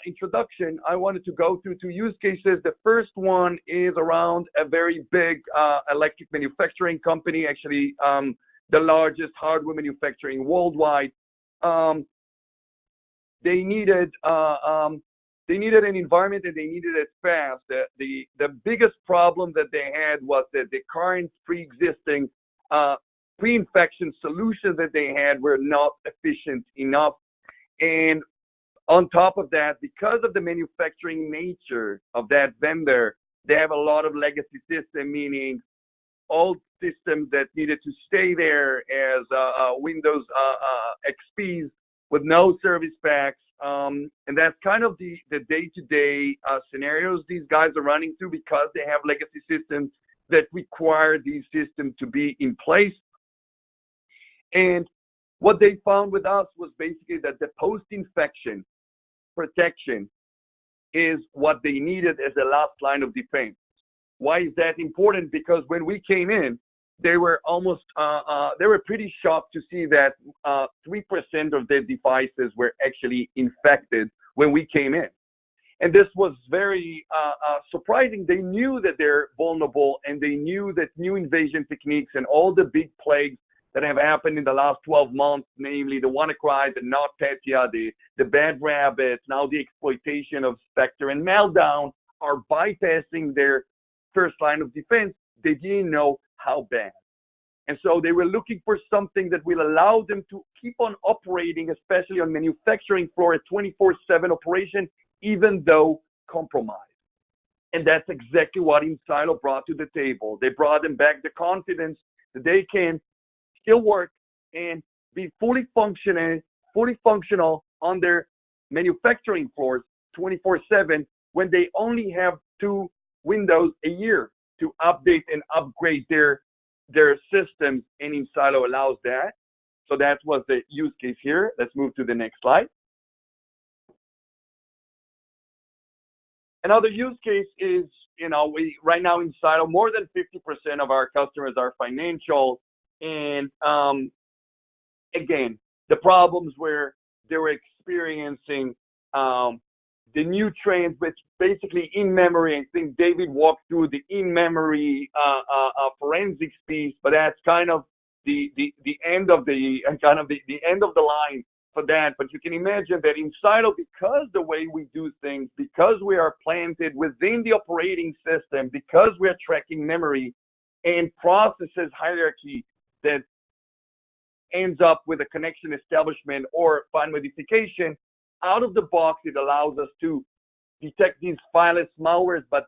D: introduction, I wanted to go through 2 use cases. The first one is around a very big electric manufacturing company, actually the largest hardware manufacturing worldwide. They needed an environment, and they needed it fast. The biggest problem that they had was that the current pre-existing pre-infection solutions that they had were not efficient enough. And on top of that, because of the manufacturing nature of that vendor, they have a lot of legacy system, meaning old systems that needed to stay there as Windows XPs with no service packs. And that's kind of the day-to-day scenarios these guys are running through, because they have legacy systems that require these systems to be in place. And what they found with us was basically that the post-infection protection is what they needed as the last line of defense. Why is that important? Because when we came in, they were almost, they were pretty shocked to see that 3% of their devices were actually infected when we came in. And this was very surprising. They knew that they're vulnerable, and they knew that new invasion techniques and all the big plagues that have happened in the last 12 months, namely the WannaCry, the Not Pecha, the Bad Rabbit, now the exploitation of Spectre and Meltdown, are bypassing their first line of defense. They didn't know how bad. And so they were looking for something that will allow them to keep on operating, especially on manufacturing floor, a 24/7 operation, even though compromised. And that's exactly what enSilo brought to the table. They brought them back the confidence that they can still work and be fully functional on their manufacturing floors 24/7 when they only have 2 windows a year to update and upgrade their systems, and enSilo allows that. So that was the use case here. Let's move to the next slide. Another use case is, we right now enSilo, more than 50% of our customers are financial. And again, the problems where they were experiencing new trends, which basically in memory. I think David walked through the in memory forensics piece, but that's kind of the end of the the end of the line for that. But you can imagine that enSilo, because the way we do things, because we are planted within the operating system, because we are tracking memory and processes hierarchy that ends up with a connection establishment or file modification, out of the box, it allows us to detect these fileless malwares. But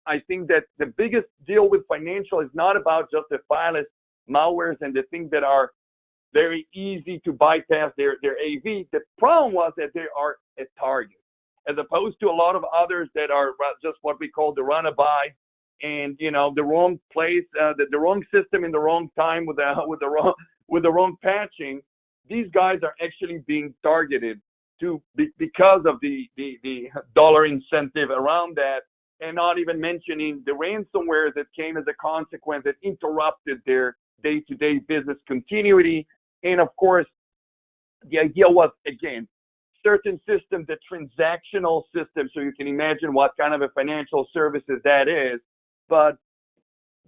D: I think that the biggest deal with financial is not about just the fileless malwares and the things that are very easy to bypass their AV. The problem was that they are a target, as opposed to a lot of others that are just what we call the runaby, and the wrong place, the wrong system in the wrong time with the wrong patching. These guys are actually being targeted because of the dollar incentive around that, and not even mentioning the ransomware that came as a consequence that interrupted their day-to-day business continuity. And of course, the idea was, again, certain systems, the transactional system, so you can imagine what kind of a financial services that is, but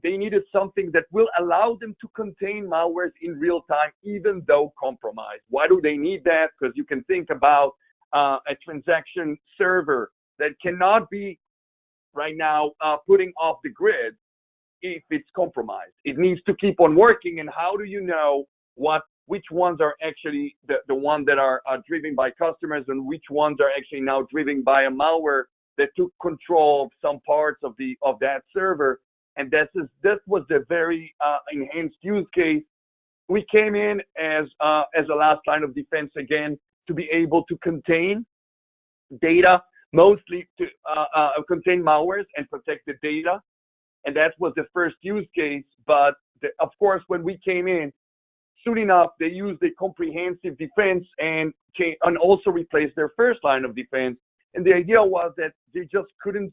D: they needed something that will allow them to contain malwares in real time, even though compromised. Why do they need that? Because you can think about a transaction server that cannot be right now putting off the grid if it's compromised. It needs to keep on working. And how do you know which ones are actually the ones that are driven by customers and which ones are actually now driven by a malware that took control of some parts of that server? And this was the very enhanced use case. We came in as a last line of defense again, to be able to contain data, mostly to contain malwares and protect the data. And that was the first use case. But of course, when we came in, soon enough, they used a comprehensive defense and also replaced their first line of defense. And the idea was that they just couldn't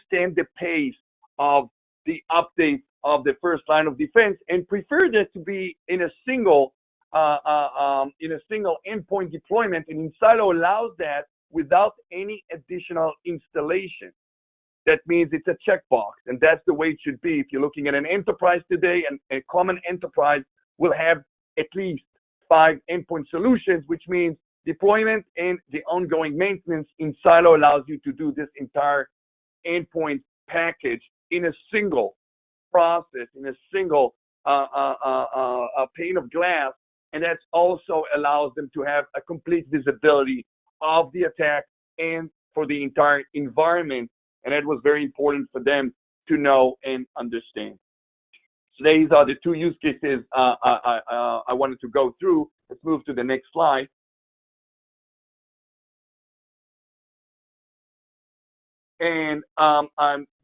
D: stand the pace of the update of the first line of defense, and preferred it to be in a single endpoint deployment. And enSilo allows that without any additional installation. That means it's a checkbox, and that's the way it should be. If you're looking at an enterprise today, and a common enterprise will have at least 5 endpoint solutions, which means deployment and the ongoing maintenance. enSilo allows you to do this entire endpoint package in a single process, in a single pane of glass, and that also allows them to have a complete visibility of the attack and for the entire environment. And that was very important for them to know and understand. So these are the 2 use cases I wanted to go through. Let's move to the next slide. And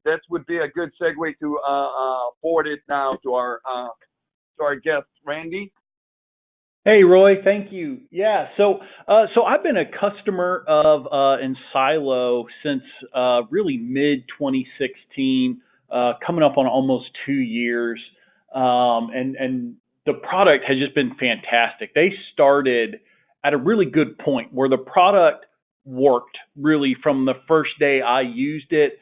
D: that would be a good segue to forward it now to our guest, Randy.
C: Hey, Roy, thank you. Yeah, so I've been a customer of enSilo since really mid-2016, coming up on almost 2 years, and the product has just been fantastic. They started at a really good point where the product worked really from the first day I used it.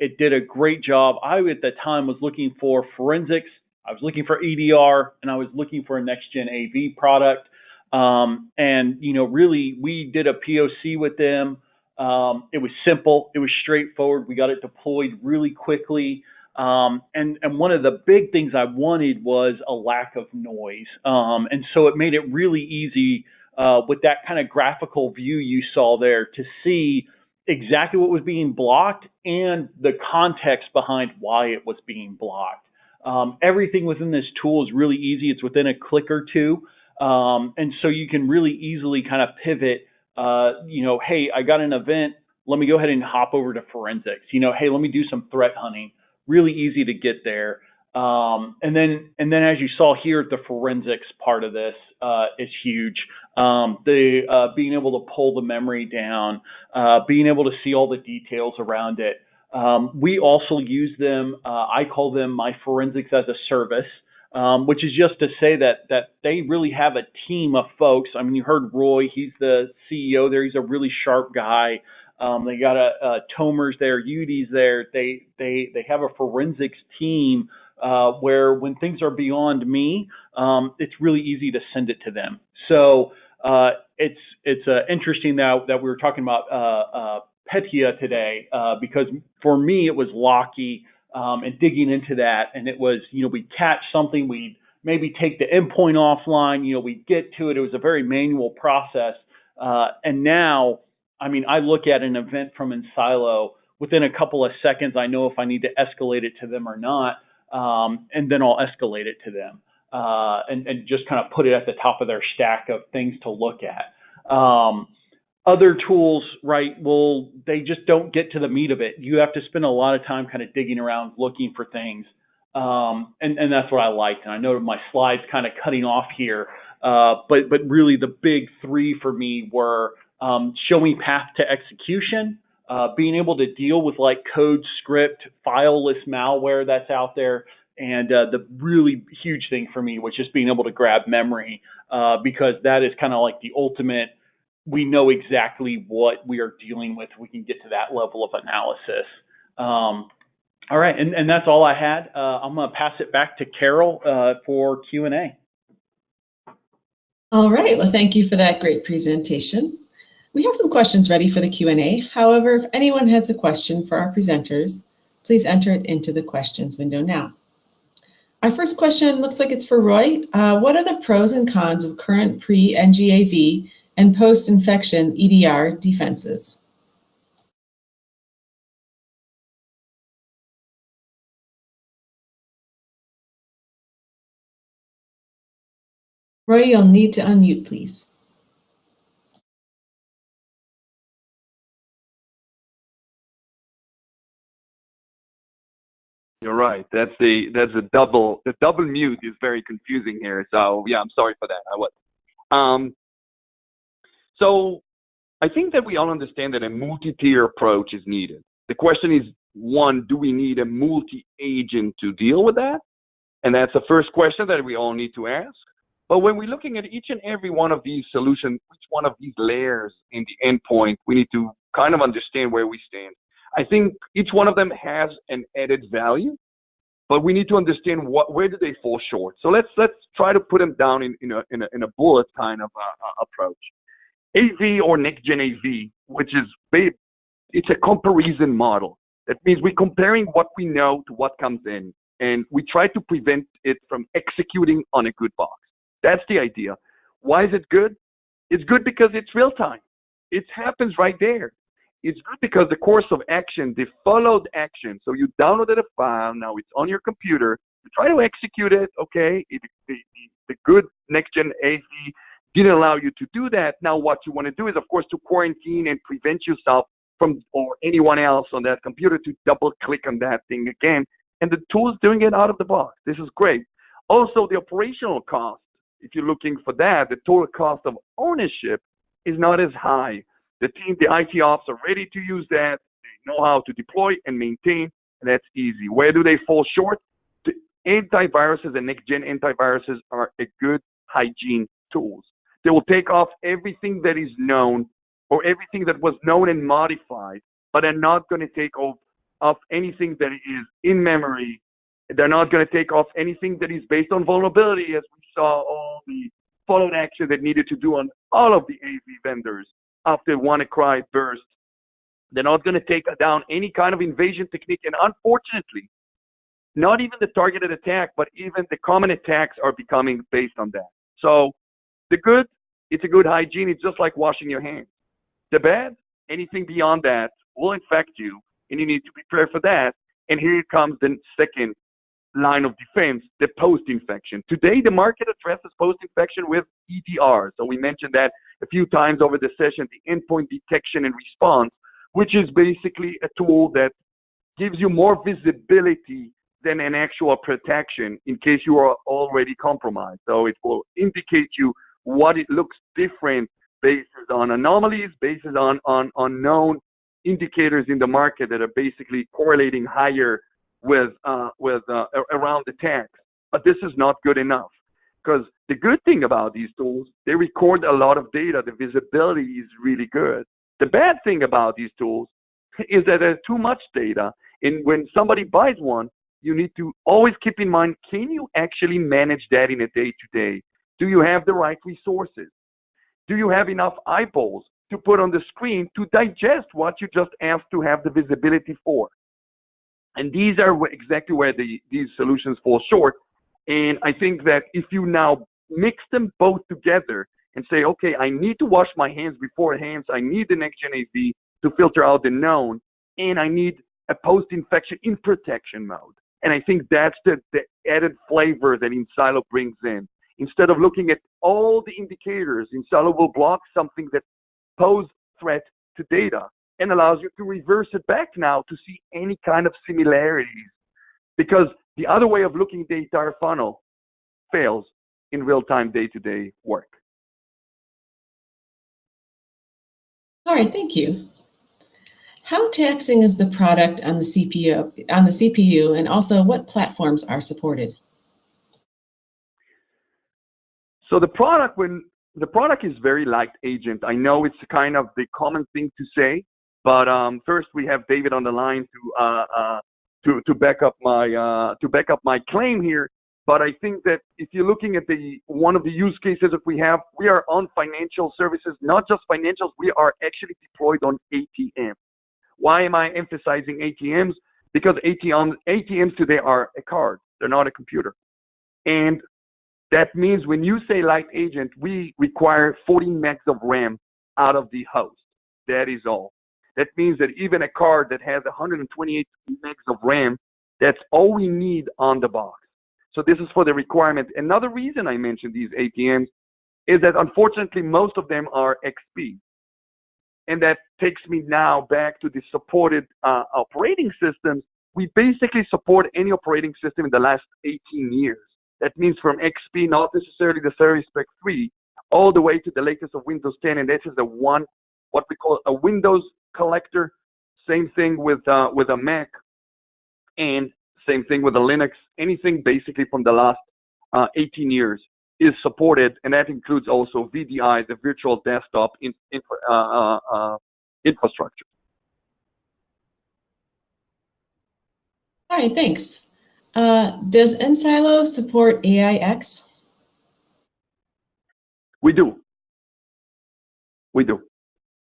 C: It did a great job. I, at the time, was looking for forensics. I was looking for EDR, and I was looking for a next-gen AV product. And, really, we did a POC with them. It was simple. It was straightforward. We got it deployed really quickly. And one of the big things I wanted was a lack of noise. And so it made it really easy with that kind of graphical view you saw there to see exactly what was being blocked and the context behind why it was being blocked. Everything within this tool is really easy. It's within a click or two. And so you can really easily kind of pivot, hey, I got an event. Let me go ahead and hop over to forensics. Hey, let me do some threat hunting. Really easy to get there. And then as you saw here, the forensics part of this is huge. Being able to pull the memory down, being able to see all the details around it. We also use them. I call them my forensics as a service. which is just to say that they really have a team of folks. I mean, you heard Roy, he's the CEO there. He's a really sharp guy. They got a Tomer's there, Udi's there. They have a forensics team where when things are beyond me, it's really easy to send it to them. So it's interesting that we were talking about Pecha today because for me it was Locky and digging into that, and it was, we'd catch something, we'd maybe take the endpoint offline, we'd get to it. It was a very manual process, and now, I mean, I look at an event from enSilo within a couple of seconds. I know if I need to escalate it to them or not, and then I'll escalate it to them and just kind of put it at the top of their stack of things to look at. Other tools, right, well, they just don't get to the meat of it. You have to spend a lot of time kind of digging around, looking for things. And that's what I liked. And I know my slide's kind of cutting off here, but really the big three for me were showing path to execution, being able to deal with like code script, fileless malware that's out there, and the really huge thing for me was just being able to grab memory, because that is kind of like the ultimate. We know exactly what we are dealing with. We can get to that level of analysis. All right, and that's all I had. I'm going to pass it back to Carol for Q&A.
A: All right, well, thank you for that great presentation. We have some questions ready for the Q&A. However, if anyone has a question for our presenters, please enter it into the questions window now. Our first question looks like it's for Roy. What are the pros and cons of current pre-NGAV and post-infection EDR defenses? Roy, you'll need to unmute, please.
D: You're right. That's a double. The double mute is very confusing here. So yeah, I'm sorry for that. So I think that we all understand that a multi-tier approach is needed. The question is, one, do we need a multi-agent to deal with that? And that's the first question that we all need to ask. But when we're looking at each and every one of these solutions, each one of these layers in the endpoint, we need to kind of understand where we stand. I think each one of them has an added value, but we need to understand where do they fall short. So let's try to put them down in a bullet kind of approach. AV or next gen AV, which is it's a comparison model. That means we're comparing what we know to what comes in, and we try to prevent it from executing on a good box. That's the idea. Why is it good? It's good because it's real time. It happens right there. It's good because the course of action, the followed action. So you downloaded a file, now it's on your computer. You try to execute it, okay? The good next-gen AV didn't allow you to do that. Now what you want to do is, of course, to quarantine and prevent yourself from, or anyone else on that computer, to double-click on that thing again. And the tool is doing it out of the box. This is great. Also, the operational cost, if you're looking for that, the total cost of ownership is not as high. The team, the IT ops are ready to use that. They know how to deploy and maintain, and that's easy. Where do they fall short? The antiviruses and next-gen antiviruses are a good hygiene tools. They will take off everything that is known or everything that was known and modified, but they're not going to take off anything that is in memory. They're not going to take off anything that is based on vulnerability, as we saw all the followed action that needed to do on all of the AV vendors after WannaCry burst. They're not going to take down any kind of invasion technique. And unfortunately, not even the targeted attack, but even the common attacks are becoming based on that. So the good, it's a good hygiene. It's just like washing your hands. The bad, anything beyond that will infect you, and you need to prepare for that. And here comes the second line of defense, the post-infection. Today, the market addresses post-infection with EDR. So we mentioned that a few times over the session, the endpoint detection and response, which is basically a tool that gives you more visibility than an actual protection in case you are already compromised. So it will indicate you what it looks different based on anomalies, based on known indicators in the market that are basically correlating higher with around attacks. but this is not good enough. Because the good thing about these tools, they record a lot of data. The visibility is really good. The bad thing about these tools is that there's too much data. And when somebody buys one, you need to always keep in mind, can you actually manage that in a day-to-day? Do you have the right resources? Do you have enough eyeballs to put on the screen to digest what you just asked to have the visibility for? And these are exactly where these solutions fall short. And I think that if you now mix them both together and say, okay, I need to wash my hands beforehand, I need the next-gen AV to filter out the known, and I need a post-infection in protection mode. And I think that's the added flavor that enSilo brings in. Instead of looking at all the indicators, enSilo will block something that pose threat to data and allows you to reverse it back now to see any kind of similarities. Because the other way of looking at the entire funnel fails in real-time day-to-day work.
A: All right, thank you. How taxing is the product on the CPU, and also what platforms are supported?
D: So the product is very light agent. I know it's kind of the common thing to say, but first we have David on the line to back up my claim here. But I think that if you're looking at one of the use cases that we are on financial services, not just financials. We are actually deployed on ATMs. Why am I emphasizing ATMs? Because ATMs today are a card. They're not a computer. And that means when you say light agent, we require 40 megs of RAM out of the host. That is all. That means that even a card that has 128 megs of RAM, that's all we need on the box. So this is for the requirement. Another reason I mentioned these ATMs is that unfortunately most of them are XP. And that takes me now back to the supported operating systems. We basically support any operating system in the last 18 years. That means from XP, not necessarily the Service Pack 3, all the way to the latest of Windows 10. And this is what we call a Windows collector. Same thing with a Mac, and same thing with a Linux. Anything basically from the last 18 years is supported, and that includes also VDI, the virtual desktop infrastructure.
A: All right, thanks. Does enSilo support AIX?
D: We do.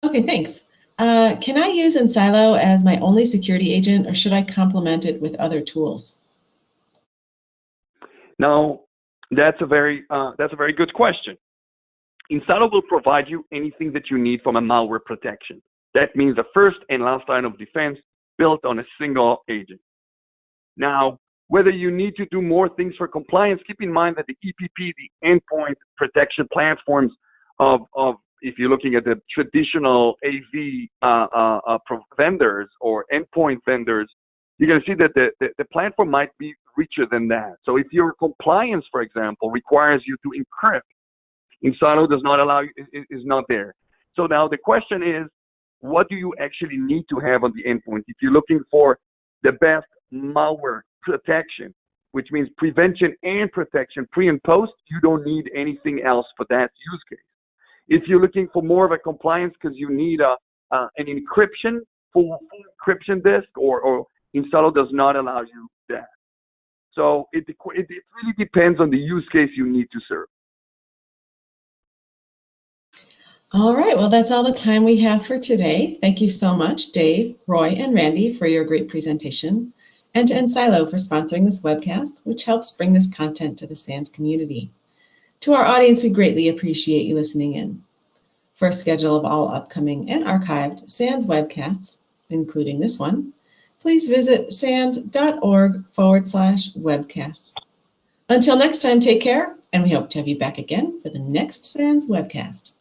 A: Okay, thanks. Can I use enSilo as my only security agent, or should I complement it with other tools?
D: Now, that's a very good question. enSilo will provide you anything that you need from a malware protection. That means the first and last line of defense built on a single agent. Now, whether you need to do more things for compliance, keep in mind that the EPP, the endpoint protection platforms of if you're looking at the traditional AV vendors or endpoint vendors, you're going to see that the platform might be richer than that. So if your compliance, for example, requires you to encrypt, enSilo does not allow you, is not there. So now the question is, what do you actually need to have on the endpoint? If you're looking for the best malware protection, which means prevention and protection pre and post, you don't need anything else for that use case. If you're looking for more of a compliance because you need an encryption, full encryption disk, or enSilo does not allow you that. So it really depends on the use case you need to serve.
A: All right, well, that's all the time we have for today. Thank you so much, Dave, Roy, and Randy for your great presentation, and to enSilo for sponsoring this webcast, which helps bring this content to the SANS community. To our audience, we greatly appreciate you listening in. For a schedule of all upcoming and archived SANS webcasts, including this one, please visit sans.org/webcasts. Until next time, take care, and we hope to have you back again for the next SANS webcast.